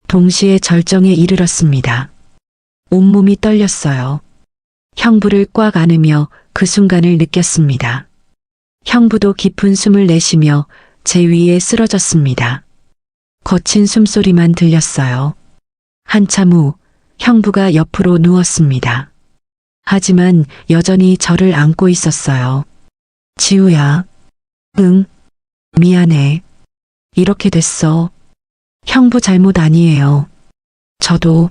동시에 절정에 이르렀습니다. 온몸이 떨렸어요. 형부를 꽉 안으며 그 순간을 느꼈습니다. 형부도 깊은 숨을 내쉬며 제 위에 쓰러졌습니다. 거친 숨소리만 들렸어요. 한참 후 형부가 옆으로 누웠습니다. 하지만 여전히 저를 안고 있었어요. 지우야, 미안해. 이렇게 됐어. 형부 잘못 아니에요. 저도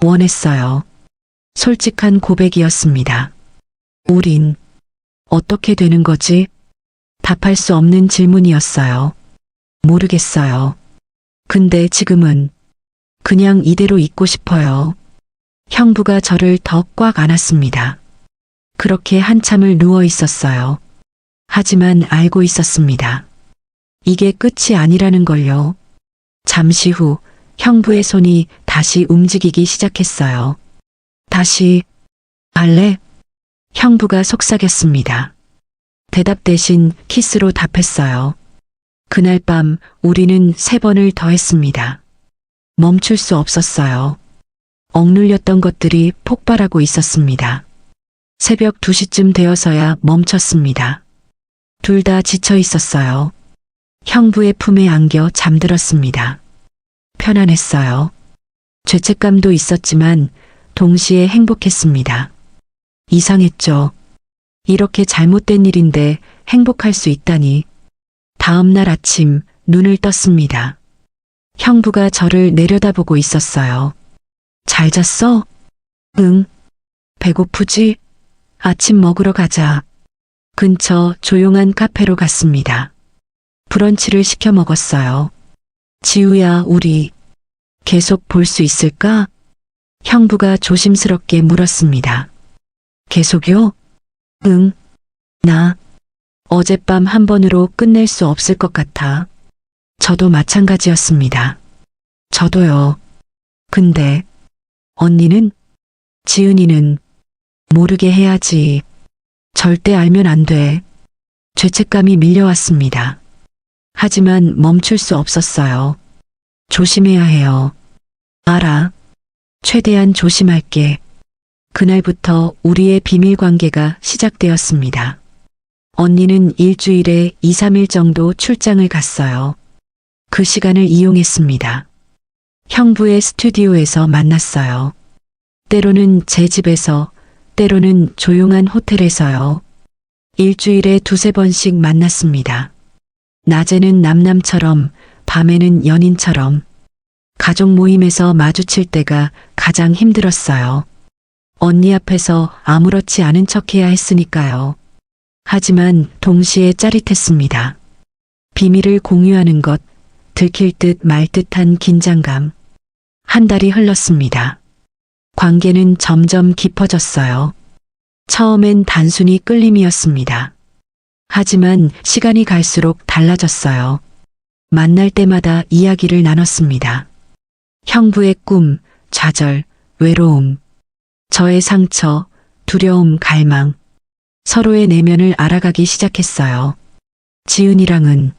원했어요. 솔직한 고백이었습니다. 우린 어떻게 되는 거지? 답할 수 없는 질문이었어요. 모르겠어요. 근데 지금은 그냥 이대로 있고 싶어요. 형부가 저를 더 꽉 안았습니다. 그렇게 한참을 누워 있었어요. 하지만 알고 있었습니다. 이게 끝이 아니라는 걸요. 잠시 후 형부의 손이 다시 움직이기 시작했어요. 다시 할래? 형부가 속삭였습니다. 대답 대신 키스로 답했어요. 그날 밤 우리는 3번을 더 했습니다. 멈출 수 없었어요. 억눌렸던 것들이 폭발하고 있었습니다. 새벽 2시쯤 되어서야 멈췄습니다. 둘 다 지쳐 있었어요. 형부의 품에 안겨 잠들었습니다. 편안했어요. 죄책감도 있었지만 동시에 행복했습니다. 이상했죠. 이렇게 잘못된 일인데 행복할 수 있다니. 다음 날 아침 눈을 떴습니다. 형부가 저를 내려다보고 있었어요. 잘 잤어? 응. 배고프지? 아침 먹으러 가자. 근처 조용한 카페로 갔습니다. 브런치를 시켜 먹었어요. 지우야, 우리 계속 볼 수 있을까? 형부가 조심스럽게 물었습니다. 계속요? 응. 나 어젯밤 한 번으로 끝낼 수 없을 것 같아. 저도 마찬가지였습니다. 저도요. 근데 언니는? 지은이는? 모르게 해야지. 절대 알면 안 돼. 죄책감이 밀려왔습니다. 하지만 멈출 수 없었어요. 조심해야 해요. 알아. 최대한 조심할게. 그날부터 우리의 비밀 관계가 시작되었습니다. 언니는 일주일에 2, 3일 정도 출장을 갔어요. 그 시간을 이용했습니다. 형부의 스튜디오에서 만났어요. 때로는 제 집에서, 때로는 조용한 호텔에서요. 일주일에 두세 번씩 만났습니다. 낮에는 남남처럼, 밤에는 연인처럼. 가족 모임에서 마주칠 때가 가장 힘들었어요. 언니 앞에서 아무렇지 않은 척해야 했으니까요. 하지만 동시에 짜릿했습니다. 비밀을 공유하는 것, 들킬 듯 말 듯한 긴장감. 한 달이 흘렀습니다. 관계는 점점 깊어졌어요. 처음엔 단순히 끌림이었습니다. 하지만 시간이 갈수록 달라졌어요. 만날 때마다 이야기를 나눴습니다. 형부의 꿈, 좌절, 외로움, 저의 상처, 두려움, 갈망, 서로의 내면을 알아가기 시작했어요. 지은이랑은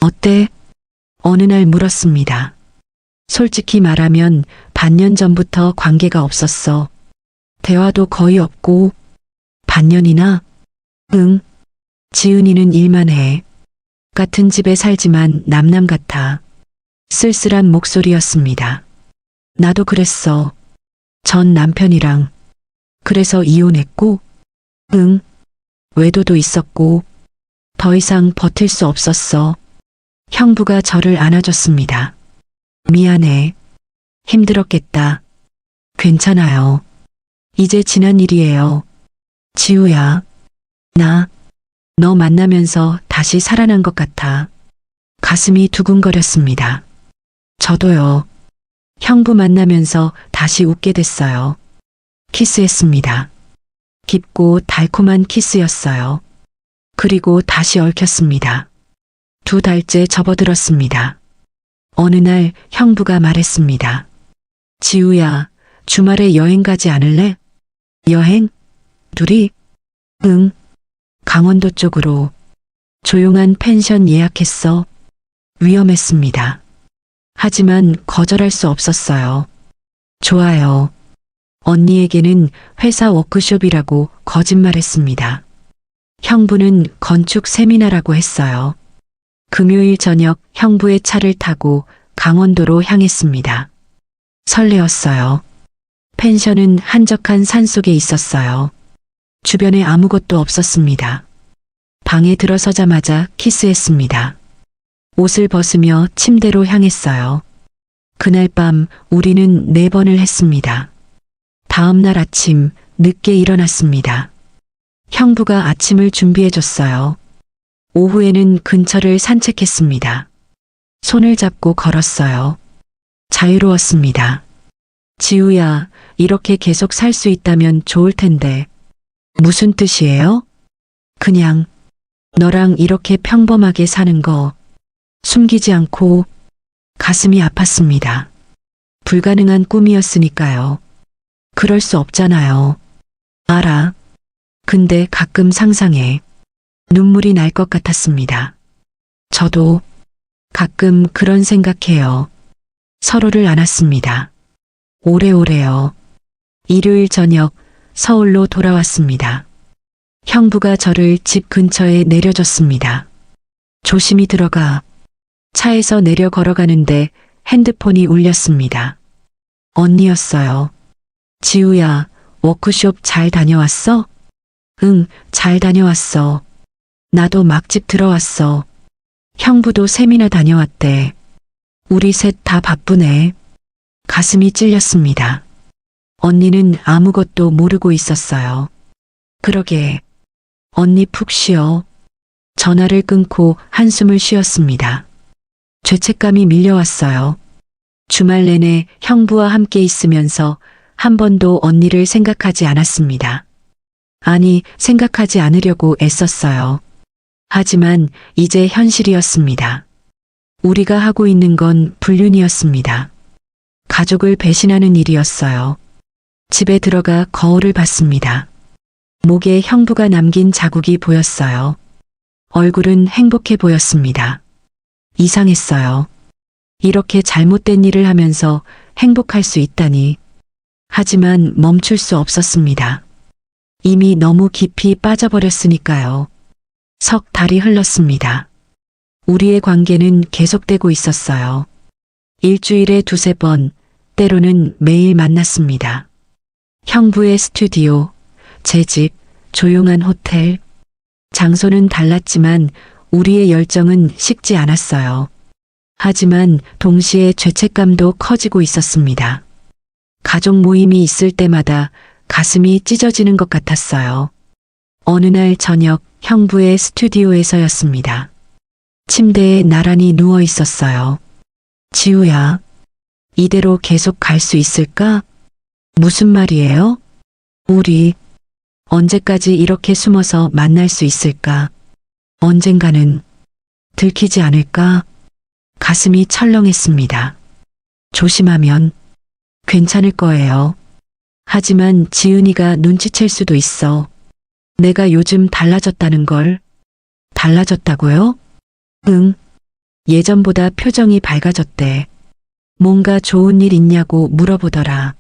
어때? 어느 날 물었습니다. 솔직히 말하면 반년 전부터 관계가 없었어. 대화도 거의 없고. 반년이나? 응. 지은이는 일만 해. 같은 집에 살지만 남남 같아. 쓸쓸한 목소리였습니다. 나도 그랬어. 전 남편이랑. 그래서 이혼했고. 응. 외도도 있었고. 더 이상 버틸 수 없었어. 형부가 저를 안아줬습니다. 미안해. 힘들었겠다. 괜찮아요. 이제 지난 일이에요. 지우야. 너 만나면서 다시 살아난 것 같아. 가슴이 두근거렸습니다. 저도요. 형부 만나면서 다시 웃게 됐어요. 키스했습니다. 깊고 달콤한 키스였어요. 그리고 다시 얽혔습니다. 2달째 접어들었습니다. 어느 날 형부가 말했습니다. 지우야, 주말에 여행 가지 않을래? 여행? 둘이? 응. 강원도 쪽으로. 조용한 펜션 예약했어. 위험했습니다. 하지만 거절할 수 없었어요. 좋아요. 언니에게는 회사 워크숍이라고 거짓말했습니다. 형부는 건축 세미나라고 했어요. 금요일 저녁 형부의 차를 타고 강원도로 향했습니다. 설레었어요. 펜션은 한적한 산속에 있었어요. 주변에 아무것도 없었습니다. 방에 들어서자마자 키스했습니다. 옷을 벗으며 침대로 향했어요. 그날 밤 우리는 4번을 했습니다. 다음 날 아침 늦게 일어났습니다. 형부가 아침을 준비해줬어요. 오후에는 근처를 산책했습니다. 손을 잡고 걸었어요. 자유로웠습니다. 지우야, 이렇게 계속 살 수 있다면 좋을 텐데. 무슨 뜻이에요? 그냥 너랑 이렇게 평범하게 사는 거 숨기지 않고. 가슴이 아팠습니다. 불가능한 꿈이었으니까요. 그럴 수 없잖아요. 알아. 근데 가끔 상상해. 눈물이 날 것 같았습니다. 저도 가끔 그런 생각해요. 서로를 안았습니다. 오래오래요. 일요일 저녁 서울로 돌아왔습니다. 형부가 저를 집 근처에 내려줬습니다. 조심히 들어가. 차에서 내려 걸어가는데 핸드폰이 울렸습니다. 언니였어요. 지우야, 워크숍 잘 다녀왔어? 응, 잘 다녀왔어. 나도 막집 들어왔어. 형부도 세미나 다녀왔대. 우리 셋 다 바쁘네. 가슴이 찔렸습니다. 언니는 아무것도 모르고 있었어요. 그러게. 언니 푹 쉬어. 전화를 끊고 한숨을 쉬었습니다. 죄책감이 밀려왔어요. 주말 내내 형부와 함께 있으면서 한 번도 언니를 생각하지 않았습니다. 아니, 생각하지 않으려고 애썼어요. 하지만 이제 현실이었습니다. 우리가 하고 있는 건 불륜이었습니다. 가족을 배신하는 일이었어요. 집에 들어가 거울을 봤습니다. 목에 형부가 남긴 자국이 보였어요. 얼굴은 행복해 보였습니다. 이상했어요. 이렇게 잘못된 일을 하면서 행복할 수 있다니. 하지만 멈출 수 없었습니다. 이미 너무 깊이 빠져버렸으니까요. 석 달이 흘렀습니다. 우리의 관계는 계속되고 있었어요. 일주일에 2~3번, 때로는 매일 만났습니다. 형부의 스튜디오, 제 집, 조용한 호텔. 장소는 달랐지만 우리의 열정은 식지 않았어요. 하지만 동시에 죄책감도 커지고 있었습니다. 가족 모임이 있을 때마다 가슴이 찢어지는 것 같았어요. 어느 날 저녁 형부의 스튜디오에서였습니다. 침대에 나란히 누워 있었어요. 지우야, 이대로 계속 갈 수 있을까? 무슨 말이에요? 우리 언제까지 이렇게 숨어서 만날 수 있을까? 언젠가는 들키지 않을까? 가슴이 철렁했습니다. 조심하면 괜찮을 거예요. 하지만 지은이가 눈치챌 수도 있어. 내가 요즘 달라졌다는 걸. 달라졌다고요? 응. 예전보다 표정이 밝아졌대. 뭔가 좋은 일 있냐고 물어보더라.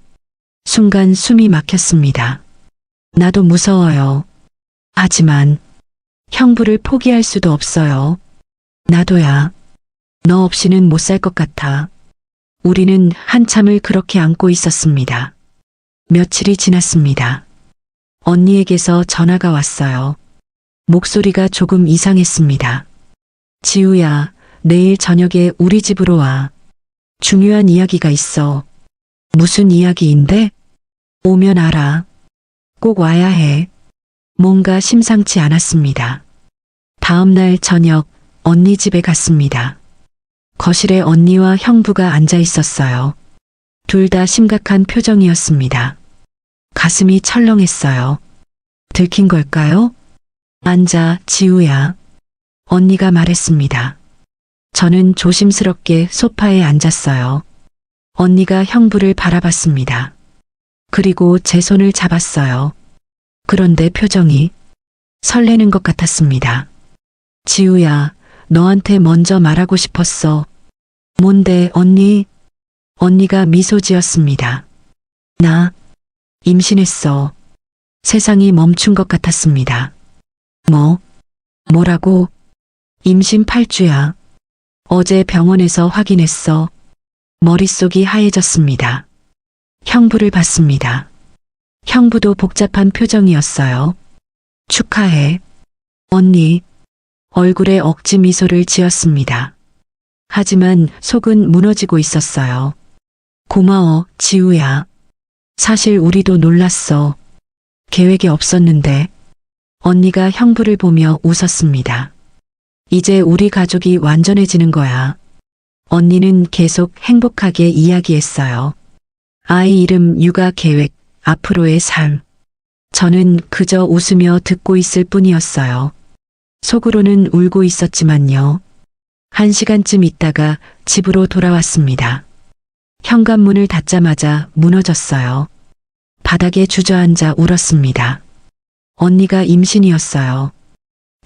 순간 숨이 막혔습니다. 나도 무서워요. 하지만 형부를 포기할 수도 없어요. 나도야. 너 없이는 못 살 것 같아. 우리는 한참을 그렇게 안고 있었습니다. 며칠이 지났습니다. 언니에게서 전화가 왔어요. 목소리가 조금 이상했습니다. 지우야, 내일 저녁에 우리 집으로 와. 중요한 이야기가 있어. 무슨 이야기인데? 오면 알아. 꼭 와야 해. 뭔가 심상치 않았습니다. 다음 날 저녁 언니 집에 갔습니다. 거실에 언니와 형부가 앉아 있었어요. 둘 다 심각한 표정이었습니다. 가슴이 철렁했어요. 들킨 걸까요? 앉아, 지우야. 언니가 말했습니다. 저는 조심스럽게 소파에 앉았어요. 언니가 형부를 바라봤습니다. 그리고 제 손을 잡았어요. 그런데 표정이 설레는 것 같았습니다. 지우야, 너한테 먼저 말하고 싶었어. 뭔데, 언니? 언니가 미소 지었습니다. 나 임신했어. 세상이 멈춘 것 같았습니다. 뭐라고? 임신 8주야. 어제 병원에서 확인했어. 머릿속이 하얘졌습니다. 형부를 봤습니다. 형부도 복잡한 표정이었어요. 축하해. 언니. 얼굴에 억지 미소를 지었습니다. 하지만 속은 무너지고 있었어요. 고마워, 지우야. 사실 우리도 놀랐어. 계획이 없었는데. 언니가 형부를 보며 웃었습니다. 이제 우리 가족이 완전해지는 거야. 언니는 계속 행복하게 이야기했어요. 아이 이름, 육아 계획, 앞으로의 삶. 저는 그저 웃으며 듣고 있을 뿐이었어요. 속으로는 울고 있었지만요. 1시간쯤 있다가 집으로 돌아왔습니다. 현관문을 닫자마자 무너졌어요. 바닥에 주저앉아 울었습니다. 언니가 임신이었어요.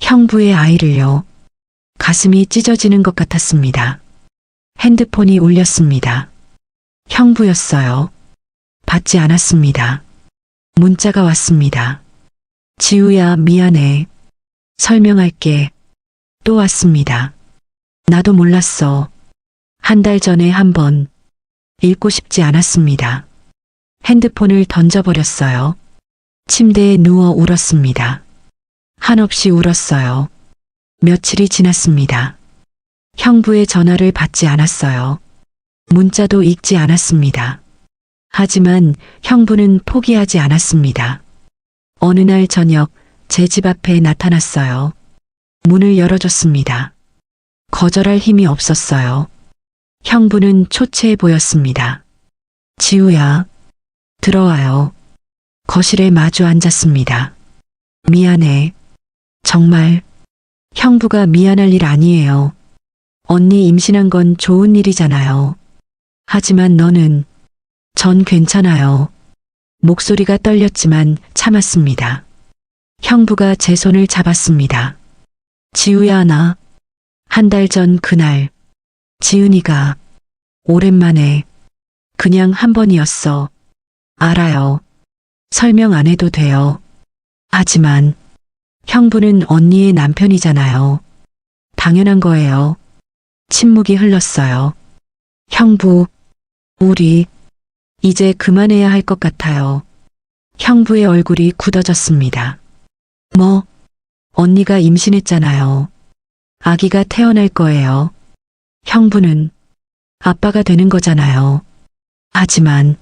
형부의 아이를요. 가슴이 찢어지는 것 같았습니다. 핸드폰이 울렸습니다. 형부였어요. 받지 않았습니다. 문자가 왔습니다. 지우야, 미안해. 설명할게. 또 왔습니다. 나도 몰랐어. 한 달 전에 한 번. 읽고 싶지 않았습니다. 핸드폰을 던져버렸어요. 침대에 누워 울었습니다. 한없이 울었어요. 며칠이 지났습니다. 형부의 전화를 받지 않았어요. 문자도 읽지 않았습니다. 하지만 형부는 포기하지 않았습니다. 어느 날 저녁 제 집 앞에 나타났어요. 문을 열어줬습니다. 거절할 힘이 없었어요. 형부는 초췌해 보였습니다. 지우야, 들어와요. 거실에 마주 앉았습니다. 미안해. 정말. 형부가 미안할 일 아니에요. 언니 임신한 건 좋은 일이잖아요. 하지만 너는. 전 괜찮아요. 목소리가 떨렸지만 참았습니다. 형부가 제 손을 잡았습니다. 지우야, 나. 한 달 전 그날. 지은이가. 오랜만에. 그냥 한 번이었어. 알아요. 설명 안 해도 돼요. 하지만 형부는 언니의 남편이잖아요. 당연한 거예요. 침묵이 흘렀어요. 형부, 우리 이제 그만해야 할 것 같아요. 형부의 얼굴이 굳어졌습니다. 뭐, 언니가 임신했잖아요. 아기가 태어날 거예요. 형부는 아빠가 되는 거잖아요. 하지만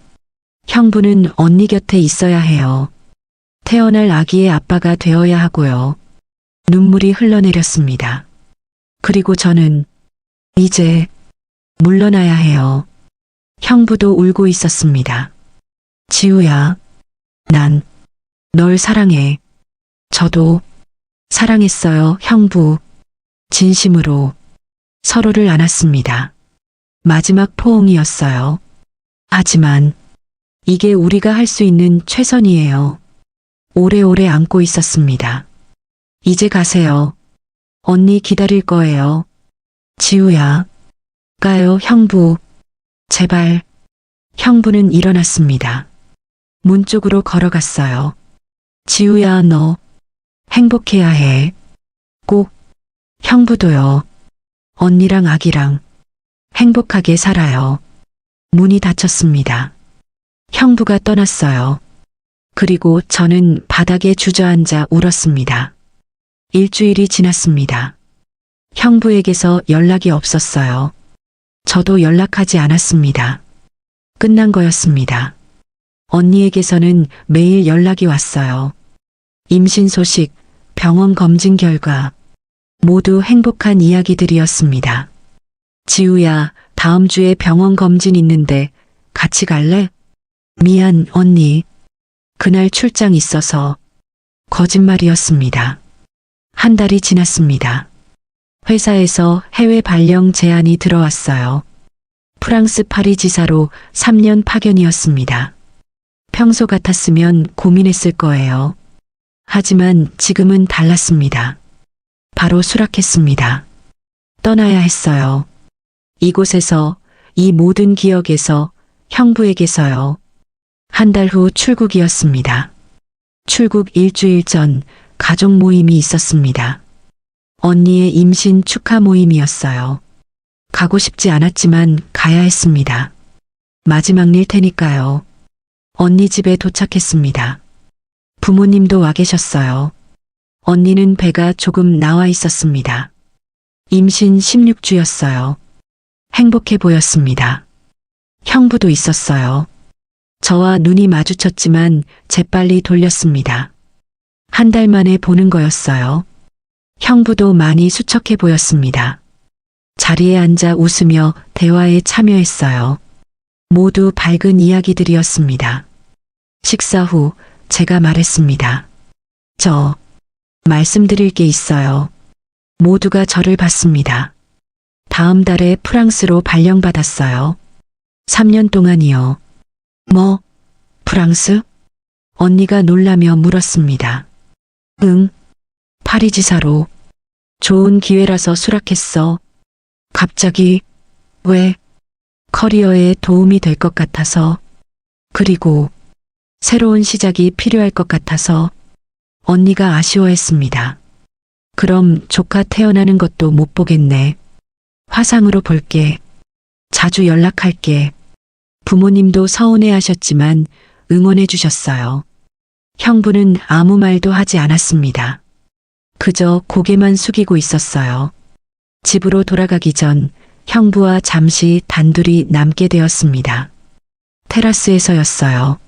형부는 언니 곁에 있어야 해요. 태어날 아기의 아빠가 되어야 하고요. 눈물이 흘러내렸습니다. 그리고 저는 이제 물러나야 해요. 형부도 울고 있었습니다. 지우야, 난 널 사랑해. 저도 사랑했어요, 형부. 진심으로 서로를 안았습니다. 마지막 포옹이었어요. 하지만 이게 우리가 할 수 있는 최선이에요. 오래오래 안고 있었습니다. 이제 가세요. 언니 기다릴 거예요. 지우야. 가요, 형부. 제발. 형부는 일어났습니다. 문 쪽으로 걸어갔어요. 지우야, 너 행복해야 해. 꼭. 형부도요. 언니랑 아기랑 행복하게 살아요. 문이 닫혔습니다. 형부가 떠났어요. 그리고 저는 바닥에 주저앉아 울었습니다. 일주일이 지났습니다. 형부에게서 연락이 없었어요. 저도 연락하지 않았습니다. 끝난 거였습니다. 언니에게서는 매일 연락이 왔어요. 임신 소식, 병원 검진 결과, 모두 행복한 이야기들이었습니다. 지우야, 다음 주에 병원 검진 있는데 같이 갈래? 미안, 언니. 그날 출장 있어서 거짓말이었습니다. 한 달이 지났습니다. 회사에서 해외 발령 제안이 들어왔어요. 프랑스 파리 지사로 3년 파견이었습니다. 평소 같았으면 고민했을 거예요. 하지만 지금은 달랐습니다. 바로 수락했습니다. 떠나야 했어요. 이곳에서, 이 모든 기억에서, 형부에게서요. 한 달 후 출국이었습니다. 출국 일주일 전 가족 모임이 있었습니다. 언니의 임신 축하 모임이었어요. 가고 싶지 않았지만 가야 했습니다. 마지막 일 테니까요. 언니 집에 도착했습니다. 부모님도 와 계셨어요. 언니는 배가 조금 나와 있었습니다. 임신 16주였어요. 행복해 보였습니다. 형부도 있었어요. 저와 눈이 마주쳤지만 재빨리 돌렸습니다. 한 달 만에 보는 거였어요. 형부도 많이 수척해 보였습니다. 자리에 앉아 웃으며 대화에 참여했어요. 모두 밝은 이야기들이었습니다. 식사 후 제가 말했습니다. 저 말씀드릴 게 있어요. 모두가 저를 봤습니다. 다음 달에 프랑스로 발령받았어요. 3년 동안이요. 뭐, 프랑스? 언니가 놀라며 물었습니다. 응, 파리 지사로. 좋은 기회라서 수락했어. 갑자기, 왜? 커리어에 도움이 될 것 같아서. 그리고 새로운 시작이 필요할 것 같아서. 언니가 아쉬워했습니다. 그럼 조카 태어나는 것도 못 보겠네. 화상으로 볼게. 자주 연락할게. 부모님도 서운해 하셨지만 응원해 주셨어요. 형부는 아무 말도 하지 않았습니다. 그저 고개만 숙이고 있었어요. 집으로 돌아가기 전 형부와 잠시 단둘이 남게 되었습니다. 테라스에서였어요.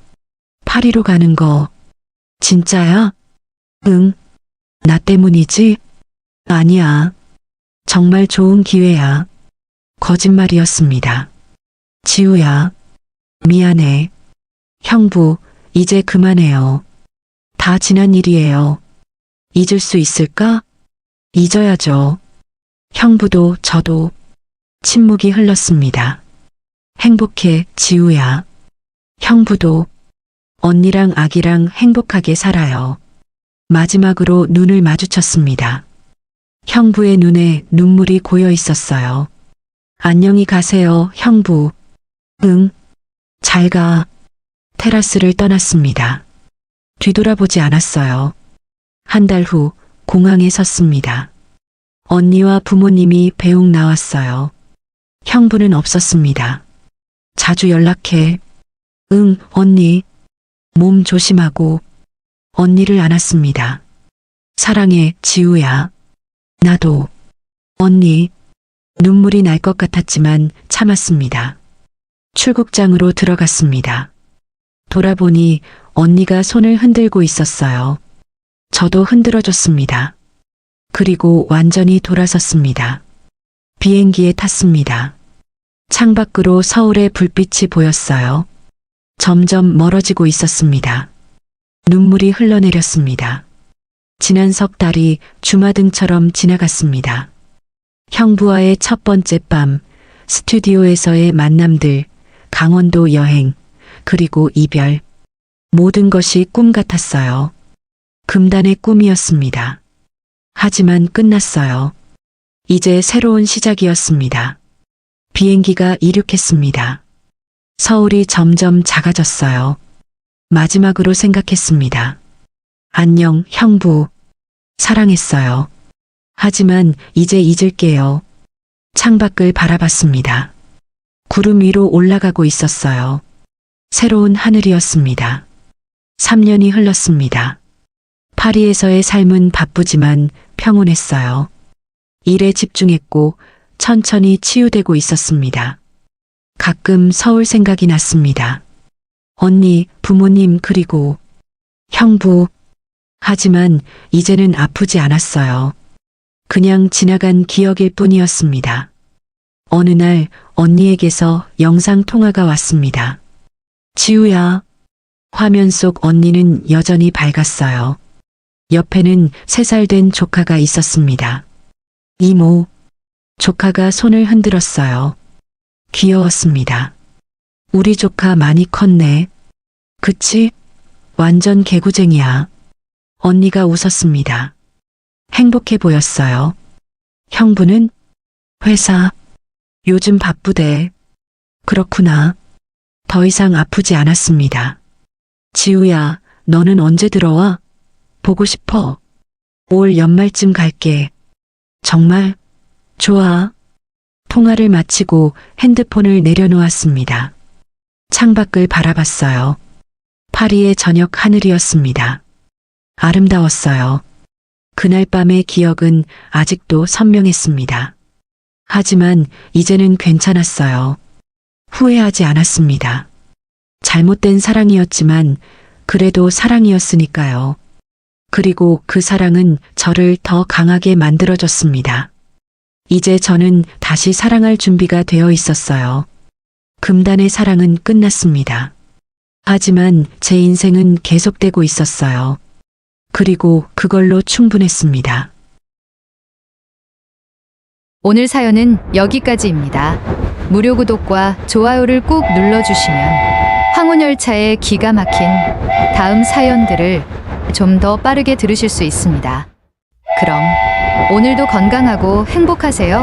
파리로 가는 거 진짜야? 응. 나 때문이지? 아니야. 정말 좋은 기회야. 거짓말이었습니다. 지우야. 미안해. 형부, 이제 그만해요. 다 지난 일이에요. 잊을 수 있을까? 잊어야죠. 형부도 저도 침묵이 흘렀습니다. 행복해, 지우야. 형부도 언니랑 아기랑 행복하게 살아요. 마지막으로 눈을 마주쳤습니다. 형부의 눈에 눈물이 고여 있었어요. 안녕히 가세요, 형부. 응, 잘 가. 테라스를 떠났습니다. 뒤돌아보지 않았어요. 한 달 후 공항에 섰습니다. 언니와 부모님이 배웅 나왔어요. 형부는 없었습니다. 자주 연락해. 응, 언니. 몸 조심하고 언니를 안았습니다. 사랑해, 지우야. 나도. 언니. 눈물이 날 것 같았지만 참았습니다. 출국장으로 들어갔습니다. 돌아보니 언니가 손을 흔들고 있었어요. 저도 흔들어줬습니다. 그리고 완전히 돌아섰습니다. 비행기에 탔습니다. 창밖으로 서울의 불빛이 보였어요. 점점 멀어지고 있었습니다. 눈물이 흘러내렸습니다. 지난 석 달이 주마등처럼 지나갔습니다. 형부와의 첫 번째 밤, 스튜디오에서의 만남들, 강원도 여행, 그리고 이별. 모든 것이 꿈 같았어요. 금단의 꿈이었습니다. 하지만 끝났어요. 이제 새로운 시작이었습니다. 비행기가 이륙했습니다. 서울이 점점 작아졌어요. 마지막으로 생각했습니다. 안녕, 형부. 사랑했어요. 하지만 이제 잊을게요. 창밖을 바라봤습니다. 구름 위로 올라가고 있었어요. 새로운 하늘이었습니다. 3년이 흘렀습니다. 파리에서의 삶은 바쁘지만 평온했어요. 일에 집중했고 천천히 치유되고 있었습니다. 가끔 서울 생각이 났습니다. 언니, 부모님, 그리고 형부. 하지만 이제는 아프지 않았어요. 그냥 지나간 기억일 뿐이었습니다. 어느 날 언니에게서 영상 통화가 왔습니다. 지우야. 화면 속 언니는 여전히 밝았어요. 옆에는 3살 된 조카가 있었습니다. 이모. 조카가 손을 흔들었어요. 귀여웠습니다. 우리 조카 많이 컸네. 그치? 완전 개구쟁이야. 언니가 웃었습니다. 행복해 보였어요. 형부는? 회사. 요즘 바쁘대. 그렇구나. 더 이상 아프지 않았습니다. 지우야, 너는 언제 들어와? 보고 싶어. 올 연말쯤 갈게. 정말? 좋아. 통화를 마치고 핸드폰을 내려놓았습니다. 창밖을 바라봤어요. 파리의 저녁 하늘이었습니다. 아름다웠어요. 그날 밤의 기억은 아직도 선명했습니다. 하지만 이제는 괜찮았어요. 후회하지 않았습니다. 잘못된 사랑이었지만 그래도 사랑이었으니까요. 그리고 그 사랑은 저를 더 강하게 만들어줬습니다. 이제 저는 다시 사랑할 준비가 되어 있었어요. 금단의 사랑은 끝났습니다. 하지만 제 인생은 계속되고 있었어요. 그리고 그걸로 충분했습니다. 오늘 사연은 여기까지입니다. 무료 구독과 좋아요를 꾹 눌러주시면 황혼열차의 기가 막힌 다음 사연들을 좀 더 빠르게 들으실 수 있습니다. 그럼 오늘도 건강하고 행복하세요.